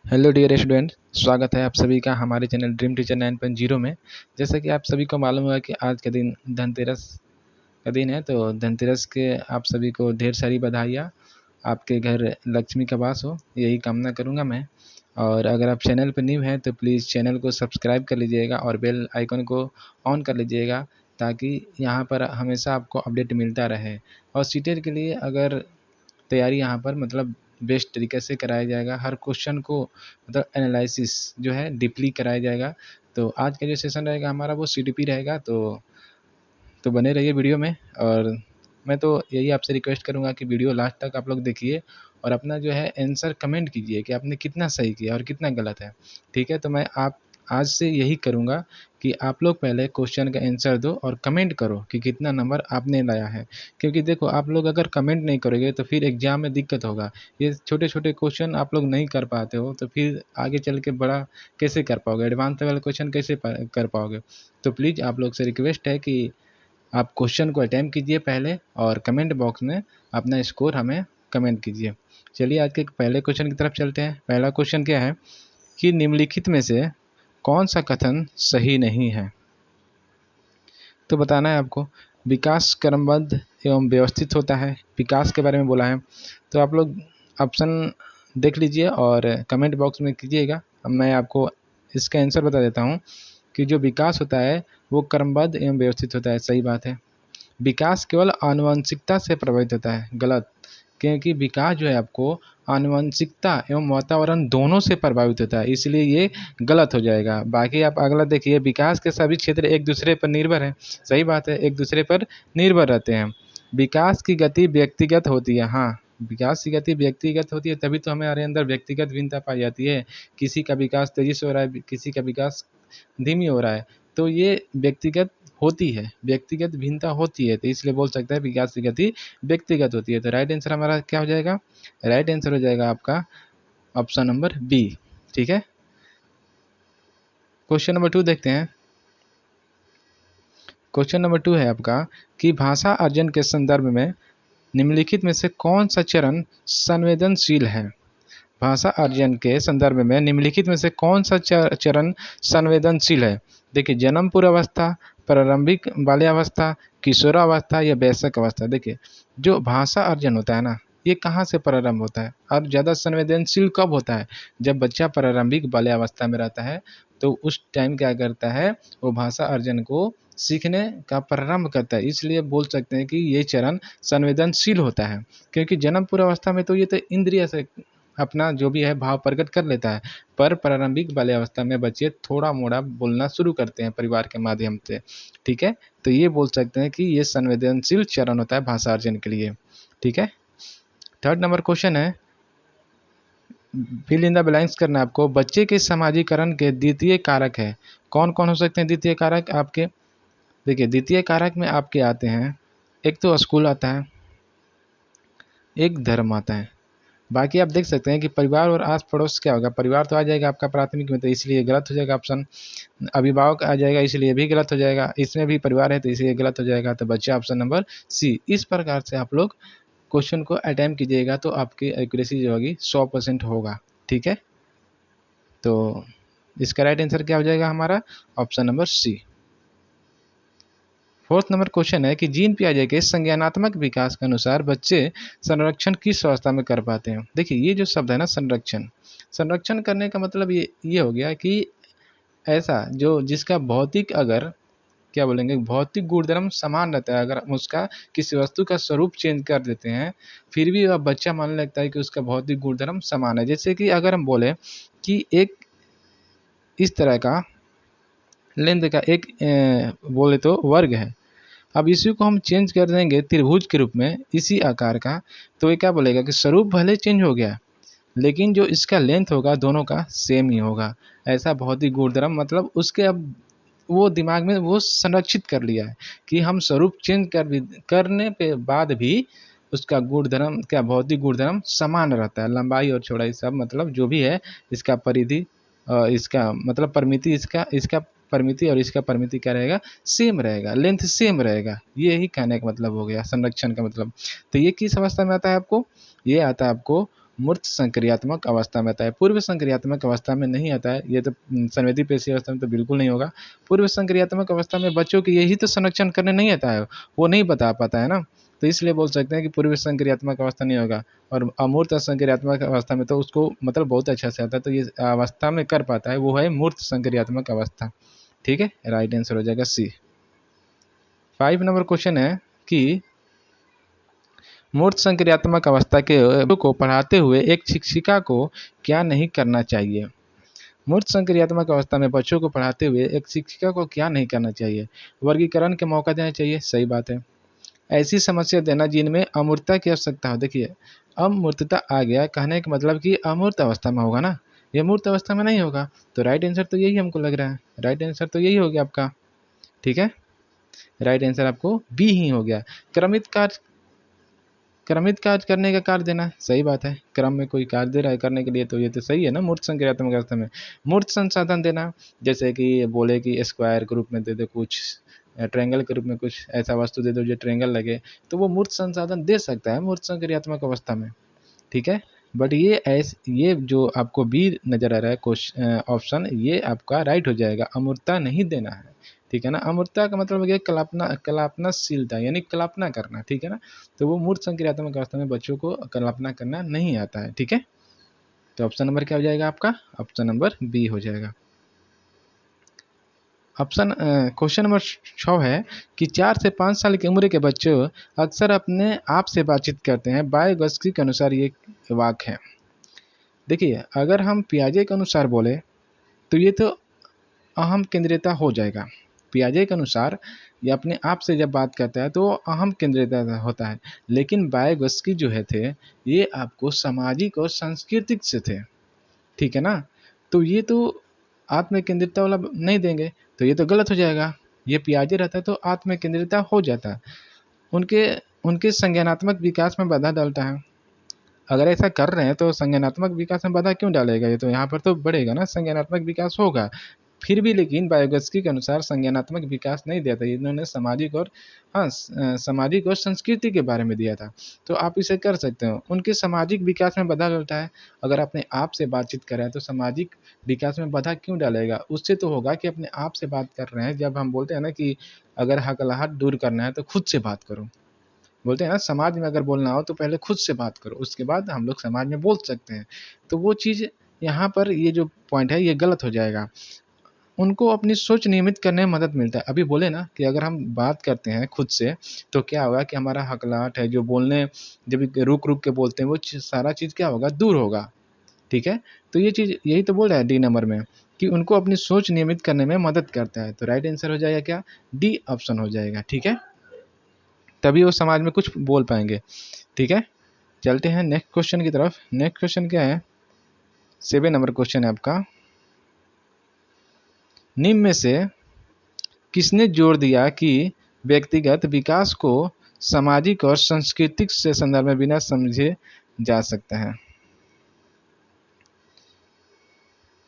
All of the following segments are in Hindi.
हेलो डियर स्टूडेंट, स्वागत है आप सभी का हमारे चैनल ड्रीम टीचर 9.0 में। जैसा कि आप सभी को मालूम होगा कि आज का दिन धनतेरस का दिन है, तो धनतेरस के आप सभी को ढेर सारी बधाइयाँ। आपके घर लक्ष्मी का वास हो, यही कामना करूँगा मैं। और अगर आप चैनल पर न्यू हैं तो प्लीज़ चैनल को सब्सक्राइब कर लीजिएगा और बेल आइकन को ऑन कर लीजिएगा, ताकि यहाँ पर हमेशा आपको अपडेट मिलता रहे। और सीटेट के लिए अगर तैयारी यहाँ पर मतलब बेस्ट तरीके से कराया जाएगा, हर क्वेश्चन को मतलब एनालिसिस जो है डीपली कराया जाएगा। तो आज का जो सेशन रहेगा हमारा वो सीटीपी रहेगा, तो बने रहिए वीडियो में। और मैं तो यही आपसे रिक्वेस्ट करूँगा कि वीडियो लास्ट तक आप लोग देखिए और अपना जो है आंसर कमेंट कीजिए कि आपने कितना सही किया और कितना गलत है। ठीक है, तो मैं आप आज से यही करूँगा कि आप लोग पहले क्वेश्चन का आंसर दो और कमेंट करो कि कितना नंबर आपने लाया है। क्योंकि देखो, आप लोग अगर कमेंट नहीं करोगे तो फिर एग्ज़ाम में दिक्कत होगा। ये छोटे-छोटे क्वेश्चन आप लोग नहीं कर पाते हो तो फिर आगे चल के बड़ा कैसे कर पाओगे, एडवांस लेवल क्वेश्चन कैसे कर पाओगे। तो प्लीज़ आप लोग से रिक्वेस्ट है कि आप क्वेश्चन को अटेम्प्ट कीजिए पहले और कमेंट बॉक्स में अपना स्कोर हमें कमेंट कीजिए। चलिए आज के पहले क्वेश्चन की तरफ चलते हैं। पहला क्वेश्चन क्या है कि निम्नलिखित में से कौन सा कथन सही नहीं है। तो बताना है आपको। विकास क्रमबद्ध एवं व्यवस्थित होता है, विकास के बारे में बोला है। तो आप लोग ऑप्शन देख लीजिए और कमेंट बॉक्स में कीजिएगा। अब मैं आपको इसका आंसर बता देता हूँ कि जो विकास होता है वो क्रमबद्ध एवं व्यवस्थित होता है। सही बात है। विकास केवल आनुवंशिकता से प्रभावित होता है। गलत। क्योंकि विकास जो है आपको आनुवंशिकता एवं वातावरण दोनों से प्रभावित होता है, इसलिए ये गलत हो जाएगा। बाकी आप अगला देखिए, विकास के सभी क्षेत्र एक दूसरे पर निर्भर हैं। सही बात है, एक दूसरे पर निर्भर रहते हैं। विकास की गति व्यक्तिगत होती है। हाँ, विकास की गति व्यक्तिगत होती है, तभी तो हमारे अंदर व्यक्तिगत भिन्नता पाई जाती है। किसी का विकास तेजी से हो रहा है, किसी का विकास धीमी हो रहा है, तो ये व्यक्तिगत होती है, व्यक्तिगत भिन्नता होती है। तो इसलिए बोल सकते हैं विकास की गति व्यक्तिगत होती है। तो राइट आंसर हमारा क्या हो जाएगा? राइट आंसर हो जाएगा आपका ऑप्शन नंबर बी। ठीक है, क्वेश्चन नंबर 2 देखते हैं। क्वेश्चन नंबर 2 है आपका कि भाषा अर्जन के संदर्भ में निम्नलिखित में से कौन सा चरण संवेदनशील है। भाषा अर्जन के संदर्भ में निम्नलिखित में से कौन सा चरण संवेदनशील है। देखिए, जन्म पूर्वावस्था, प्रारंभिक बाल्यावस्था, किशोरावस्था या वयस्क अवस्था। देखिए, जो भाषा अर्जन होता है ना, ये कहाँ से प्रारंभ होता है और ज़्यादा संवेदनशील कब होता है? जब बच्चा प्रारंभिक बाल्यावस्था में रहता है, तो उस टाइम क्या करता है, वो भाषा अर्जन को सीखने का प्रारंभ करता है। इसलिए बोल सकते हैं कि ये चरण संवेदनशील होता है। क्योंकि जन्म पूर्वावस्था में तो ये तो इंद्रिय से अपना जो भी है भाव प्रकट कर लेता है, पर प्रारंभिक बाल्यावस्था में बच्चे थोड़ा मोड़ा बोलना शुरू करते हैं परिवार के माध्यम से। ठीक है, तो ये बोल सकते हैं कि ये संवेदनशील चरण होता है भाषा अर्जन के लिए। ठीक है, थर्ड नंबर क्वेश्चन है, फिल इन द ब्लैंक्स करना है आपको। बच्चे के समाजीकरण के द्वितीय कारक है। कौन कौन हो सकते हैं द्वितीय कारक आपके? देखिए, द्वितीय कारक में आपके आते हैं, एक तो स्कूल आता है, एक धर्म आता है। बाकी आप देख सकते हैं कि परिवार और आस पड़ोस क्या होगा, परिवार तो आ जाएगा आपका प्राथमिक में, तो इसलिए गलत हो जाएगा ऑप्शन। अभिभावक आ जाएगा, इसलिए भी गलत हो जाएगा। इसमें भी परिवार है तो इसलिए गलत हो जाएगा। तो बच्चा ऑप्शन नंबर सी। इस प्रकार से आप लोग क्वेश्चन को अटेम्प्ट कीजिएगा तो आपकी एक्यूरेसी जो होगी 100% होगा। ठीक है, तो इसका राइट आंसर क्या हो जाएगा हमारा? Option number C. Fourth number question है कि जीन पियाजे के संज्ञानात्मक विकास के अनुसार बच्चे संरक्षण किस अवस्था में कर पाते हैं। देखिए, ये जो शब्द है ना, संरक्षण, संरक्षण करने का मतलब ये हो गया कि ऐसा जो जिसका भौतिक, अगर क्या बोलेंगे, भौतिक गुणधर्म समान रहता है, अगर हम उसका किसी वस्तु का स्वरूप चेंज कर देते हैं फिर भी वह बच्चा मानने लगता है कि उसका भौतिक गुणधर्म समान है। जैसे कि अगर हम बोले कि एक इस तरह का लेंथ का एक बोले तो वर्ग है, अब इसी को हम चेंज कर देंगे त्रिभुज के रूप में इसी आकार का, तो ये क्या बोलेगा कि स्वरूप भले चेंज हो गया लेकिन जो इसका लेंथ होगा दोनों का सेम ही होगा। ऐसा भौतिक गुणधर्म मतलब उसके अब वो दिमाग में वो संरक्षित कर लिया है कि हम स्वरूप चेंज करने पे बाद भी उसका गुणधर्म, क्या भौतिक गुणधर्म समान रहता है। लंबाई और चौड़ाई सब मतलब जो भी है, इसका परिधि, इसका मतलब परिमिति, इसका इसका परिमिति और इसका परिमिति क्या रहेगा? सेम रहेगा, लेंथ सेम रहेगा। ये ही कहने का मतलब हो गया संरक्षण का मतलब। तो ये किस अवस्था में आता है आपको? ये आता है आपको मूर्त संक्रियात्मक अवस्था में आता है, पूर्व संक्रियात्मक अवस्था में नहीं आता है। ये तो संवेदी पेशी अवस्था में तो बिल्कुल नहीं होगा। पूर्व संक्रियात्मक अवस्था में बच्चों की यही तो संरक्षण करने नहीं आता है, वो नहीं बता पाता है ना, तो इसलिए बोल सकते हैं कि पूर्व संक्रियात्मक अवस्था नहीं होगा। और अमूर्त संक्रियात्मक अवस्था में तो उसको मतलब बहुत अच्छा से आता है, तो ये अवस्था में कर पाता है, वो है मूर्त संक्रियात्मक अवस्था। ठीक है, राइट आंसर हो जाएगा सी। 5 नंबर क्वेश्चन है कि मूर्त संक्रियात्मक अवस्था के को पढ़ाते हुए एक शिक्षिका को क्या नहीं करना चाहिए। मूर्त संक्रियात्मक अवस्था में बच्चों को पढ़ाते हुए एक शिक्षिका को क्या नहीं करना चाहिए। वर्गीकरण के मौका देना चाहिए, सही बात है। ऐसी समस्या देना जिनमें अमूर्तता की आवश्यकता हो। देखिए अमूर्तता आ गया, कहने का मतलब कि अमूर्त अवस्था में होगा ना, ये मूर्त अवस्था में नहीं होगा, तो राइट आंसर तो यही हमको लग रहा है, राइट आंसर तो यही हो गया आपका। ठीक है, राइट आंसर आपको बी ही हो गया। क्रमित कार्य करने का कार्य देना, सही बात है, क्रम में कोई कार्य दे रहा है करने के लिए, तो ये तो सही है ना मूर्त संक्रियात्मक अवस्था में। मूर्त संसाधन देना, जैसे कि बोले कि स्क्वायर के रूप में दे दे कुछ, ट्रायंगल के रूप में कुछ ऐसा वस्तु दे दो जो ट्रायंगल लगे, तो वो मूर्त संसाधन दे सकता है मूर्त संक्रियात्मक अवस्था में। ठीक है, बट ये जो आपको बी नजर आ रहा है क्वेश्चन ऑप्शन, ये आपका राइट हो जाएगा, अमूर्तता नहीं देना है। ठीक है ना, अमूर्तता का मतलब हो गया कल्पनाशीलता, यानी कल्पना करना। ठीक है ना, तो वो मूर्त संक्रियात्मक अवस्था में बच्चों को कल्पना करना नहीं आता है। ठीक है, तो ऑप्शन नंबर क्या हो जाएगा आपका, ऑप्शन नंबर बी हो जाएगा। ऑप्शन क्वेश्चन नंबर 6 है कि 4 से 5 साल की उम्र के बच्चे अक्सर अपने आप से बातचीत करते हैं, बायोगस्की के अनुसार ये वाक्य है। देखिए अगर हम पियाजे के अनुसार बोले तो ये तो अहम केंद्रियता हो जाएगा। पियाजे के अनुसार ये अपने आप से जब बात करता है तो अहम केंद्रियता होता है, लेकिन बायोगस्की जो है थे ये आपको सामाजिक और सांस्कृतिक से थे। ठीक है ना, तो ये तो आत्म केंद्रितता वाला नहीं देंगे, तो ये तो गलत हो जाएगा। ये पियाजे रहता तो आत्म केंद्रितता हो जाता, उनके उनके संज्ञानात्मक विकास में बाधा डालता है। अगर ऐसा कर रहे हैं तो संज्ञानात्मक विकास में बाधा क्यों डालेगा, ये तो यहाँ पर तो बढ़ेगा ना, संज्ञानात्मक विकास होगा। फिर भी लेकिन बायोगस्की के अनुसार संज्ञानात्मक विकास नहीं दिया था, इन्होंने सामाजिक और सामाजिक और संस्कृति के बारे में दिया था। तो आप इसे कर सकते हो, उनके सामाजिक विकास में बाधा डालता है। अगर अपने आप से बातचीत कर रहे हैं तो सामाजिक विकास में बाधा क्यों डालेगा, उससे तो होगा कि अपने आप से बात कर रहे हैं। जब हम बोलते हैं ना कि अगर हकलाहट दूर करना है तो खुद से बात करो, बोलते हैं ना समाज में अगर बोलना हो तो पहले खुद से बात करो, उसके बाद हम लोग समाज में बोल सकते हैं। तो वो चीज़ यहाँ पर ये जो पॉइंट है ये गलत हो जाएगा। उनको अपनी सोच नियमित करने में मदद मिलता है। अभी बोले ना कि अगर हम बात करते हैं खुद से तो क्या होगा कि हमारा हकलाहट है, जो बोलने जब रुक रुक के बोलते हैं वो सारा चीज़ क्या होगा, दूर होगा। ठीक है, तो ये चीज़ यही तो बोल रहा है डी नंबर में कि उनको अपनी सोच नियमित करने में मदद करता है। तो राइट आंसर हो जाएगा क्या, डी ऑप्शन हो जाएगा। ठीक है, तभी वो समाज में कुछ बोल पाएंगे। ठीक है, चलते हैं नेक्स्ट क्वेश्चन की तरफ। नेक्स्ट क्वेश्चन क्या है, 7 नंबर क्वेश्चन है आपका। निम्न में से किसने जोर दिया कि व्यक्तिगत विकास को सामाजिक और सांस्कृतिक से संदर्भ में बिना समझे जा सकता है।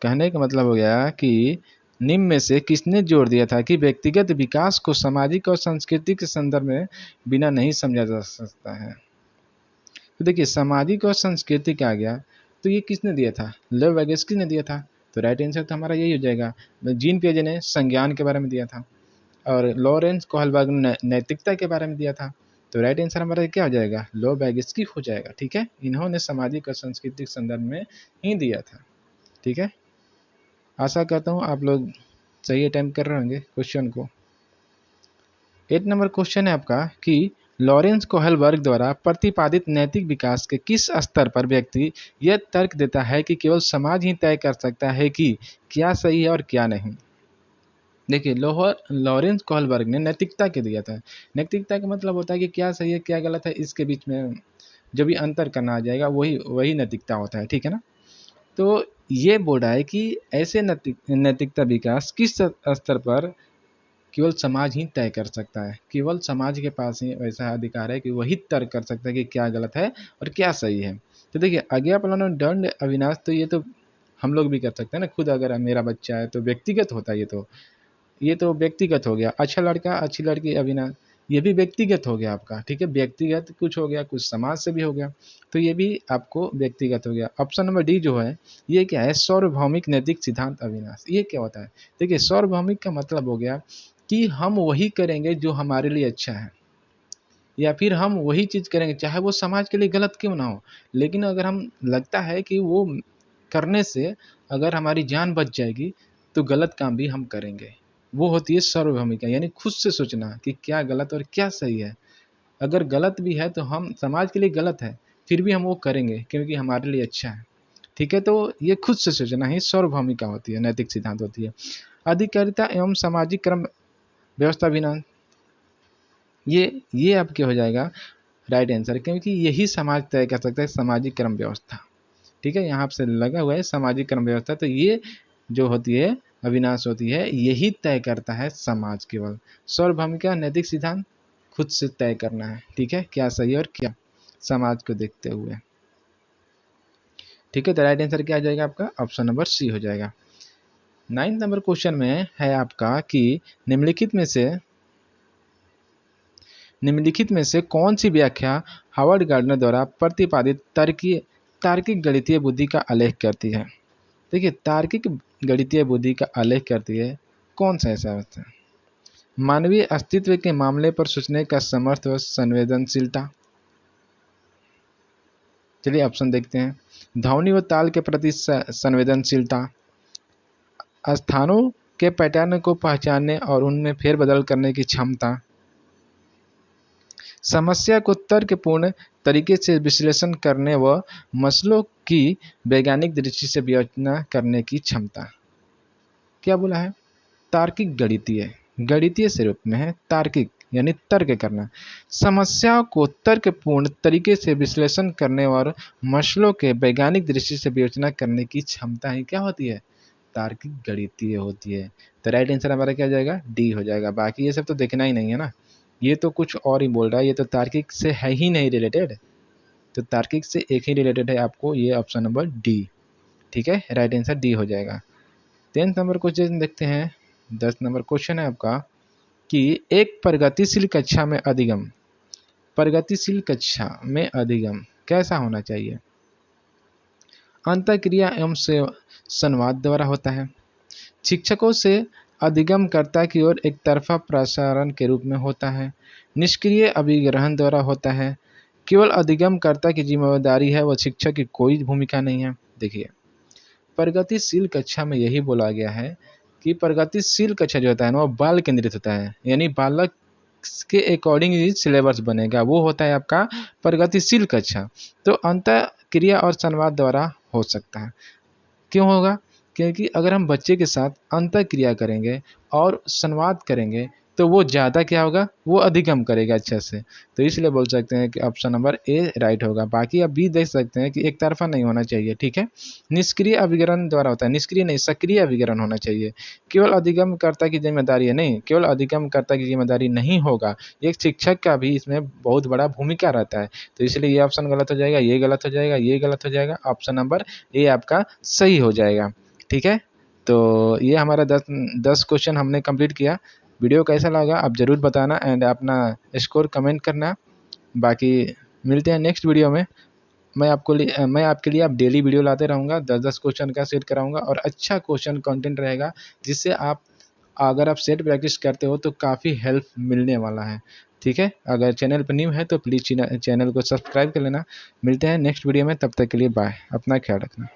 कहने का मतलब हो गया कि निम्न में से किसने जोर दिया था कि व्यक्तिगत विकास को सामाजिक और सांस्कृतिक के संदर्भ में बिना नहीं समझा जा सकता है। तो देखिए सामाजिक और सांस्कृतिक आ गया, तो ये किसने दिया था, लेव वैगोत्स्की ने दिया था। तो राइट आंसर तो हमारा यही हो जाएगा। जीन पियाजे ने संज्ञान के बारे में दिया था और लॉरेंस कोहलबर्ग ने नैतिकता के बारे में दिया था। तो राइट आंसर हमारा क्या हो जाएगा, लेव वैगोत्स्की हो जाएगा। ठीक है, इन्होंने सामाजिक और सांस्कृतिक संदर्भ में ही दिया था। ठीक है, आशा करता हूँ आप लोग सही अटेम्प्ट कर रहे होंगे क्वेश्चन को। 8 नंबर क्वेश्चन है आपका कि लॉरेंस कोहलबर्ग द्वारा प्रतिपादित नैतिक विकास के किस स्तर पर व्यक्ति यह तर्क देता है कि केवल समाज ही तय कर सकता है कि क्या सही है और क्या नहीं। देखिए लॉरेंस कोहलबर्ग ने नैतिकता के दिया था। नैतिकता का मतलब होता है कि क्या सही है क्या गलत है, इसके बीच में जो भी अंतर करना आ जाएगा वही वही नैतिकता होता है। ठीक है ना, तो ये बोल रहा है कि ऐसे नैतिकता विकास किस स्तर पर केवल समाज ही तय कर सकता है, केवल समाज के पास ही वैसा अधिकार है कि वही तर्क कर सकता है कि क्या गलत है और क्या सही है। तो देखिए आज्ञा पालन और दंड अविनाश, तो ये तो हम लोग भी कर सकते हैं ना, खुद अगर मेरा बच्चा है तो व्यक्तिगत होता है, ये तो व्यक्तिगत हो गया। अच्छा लड़का अच्छी लड़की अविनाश, ये भी व्यक्तिगत हो गया आपका, ठीक है, व्यक्तिगत कुछ हो गया, कुछ समाज से भी हो गया, तो ये भी आपको व्यक्तिगत हो गया। ऑप्शन नंबर डी जो है ये क्या है, सार्वभौमिक नैतिक सिद्धांत अविनाश। ये क्या होता है, देखिए सार्वभौमिक का मतलब हो गया कि हम वही करेंगे जो हमारे लिए अच्छा है, या फिर हम वही चीज़ करेंगे चाहे वो समाज के लिए गलत क्यों ना हो, लेकिन अगर हम लगता है कि वो करने से अगर हमारी जान बच जाएगी तो गलत काम भी हम करेंगे। वो होती है सार्वभौमिक, यानी खुद से सोचना कि क्या गलत और क्या सही है। अगर गलत भी है तो हम समाज के लिए गलत है फिर भी हम वो करेंगे क्योंकि हमारे लिए अच्छा है, ठीक है। तो ये खुद से सोचना ही सार्वभौमिका होती है, नैतिक सिद्धांत होती है। अधिकारिता एवं सामाजिक क्रम व्यवस्था बिना, ये आपके हो जाएगा राइट आंसर, क्योंकि यही समाज तय कर सकता है सामाजिक क्रम व्यवस्था, ठीक है। यहाँ आपसे लगा हुआ है सामाजिक क्रम व्यवस्था, तो ये जो होती है अविनाश होती है, यही तय करता है समाज केवल। सार्वभौमिका नैतिक सिद्धांत खुद से तय करना है, ठीक है, क्या सही और क्या, समाज को देखते हुए, ठीक है। तो राइट आंसर क्या आ जाएगा आपका, ऑप्शन नंबर सी हो जाएगा। 9th नंबर क्वेश्चन में है आपका कि निम्नलिखित में से कौन सी व्याख्या हावर्ड गार्डनर द्वारा प्रतिपादित तार्किक गणितीय बुद्धि का उल्लेख करती है। देखिए तार्किक गणितीय बुद्धि का उल्लेख करती है, कौन सा ऐसा होता है, मानवीय अस्तित्व के मामले पर सोचने का समर्थ व संवेदनशीलता। चलिए ऑप्शन देखते हैं, ध्वनि व ताल के प्रति संवेदनशीलता, स्थानों के पैटर्न को पहचानने और उनमें फेरबदल करने की क्षमता, समस्या को तर्कपूर्ण तरीके से विश्लेषण करने व मसलों की वैज्ञानिक दृष्टि से विवेचना करने की क्षमता। क्या बोला है, तार्किक गणितीय, गणितीय से रूप में है तार्किक यानी तर्क करना, समस्या को तर्कपूर्ण तरीके से विश्लेषण करने और मसलों के वैज्ञानिक दृष्टि से विवेचना करने की क्षमता ही क्या होती है, तार्किक गणितीय होती है। तो राइट आंसर हमारा क्या हो जाएगा, डी हो जाएगा। बाकी ये सब तो देखना ही नहीं है ना, ये तो कुछ और ही बोल रहा है, ये तो तार्किक से है ही नहीं रिलेटेड, तो तार्किक से एक ही रिलेटेड है आपको, ये ऑप्शन नंबर डी, ठीक है, राइट आंसर डी हो जाएगा। 10th नंबर क्वेश्चन देखते हैं। 10 नंबर क्वेश्चन है आपका कि एक प्रगतिशील कक्षा में अधिगम कैसा होना चाहिए। अंतःक्रिया एवं संवाद द्वारा होता है, शिक्षकों से अधिगमकर्ता की ओर एक तरफा प्रसारण के रूप में होता है, निष्क्रिय अभिग्रहण द्वारा होता है, केवल अधिगमकर्ता की जिम्मेदारी है व शिक्षक की कोई भूमिका नहीं है। देखिए प्रगतिशील कक्षा में यही बोला गया है कि प्रगतिशील कक्षा जो होता है ना वो बाल केंद्रित होता है, यानी बालक के अकॉर्डिंग ही सिलेबस बनेगा, वो होता है आपका प्रगतिशील कक्षा। तो अंतःक्रिया और संवाद द्वारा हो सकता है, क्यों होगा, क्योंकि अगर हम बच्चे के साथ अंतःक्रिया करेंगे और संवाद करेंगे तो वो ज़्यादा क्या होगा, वो अधिगम करेगा अच्छे से, तो इसलिए बोल सकते हैं कि ऑप्शन नंबर ए राइट होगा। बाकी आप भी देख सकते हैं कि एक तरफा नहीं होना चाहिए, ठीक है। निष्क्रिय अभिग्रहण द्वारा होता है, निष्क्रिय नहीं सक्रिय अभिग्रहण होना चाहिए, केवल अधिगमकर्ता की जिम्मेदारी है, नहीं केवल अधिगमकर्ता की जिम्मेदारी नहीं होगा, एक शिक्षक का भी इसमें बहुत बड़ा भूमिका रहता है, तो इसलिए ये ऑप्शन गलत हो जाएगा, ये गलत हो जाएगा, ये गलत हो जाएगा, ऑप्शन नंबर ए आपका सही हो जाएगा, ठीक है। तो ये हमारा 10 क्वेश्चन हमने कंप्लीट किया। वीडियो कैसा लगा आप ज़रूर बताना एंड अपना स्कोर कमेंट करना। बाकी मिलते हैं नेक्स्ट वीडियो में। मैं आपके लिए अब डेली वीडियो लाते रहूँगा, 10-10 क्वेश्चन का सेट कराऊँगा और अच्छा क्वेश्चन कंटेंट रहेगा, जिससे आप अगर आप सेट प्रैक्टिस करते हो तो काफ़ी हेल्प मिलने वाला है, ठीक है। अगर चैनल पर न्यू है तो प्लीज़ चैनल को सब्सक्राइब कर लेना। मिलते हैं नेक्स्ट वीडियो में, तब तक के लिए बाय, अपना ख्याल रखना।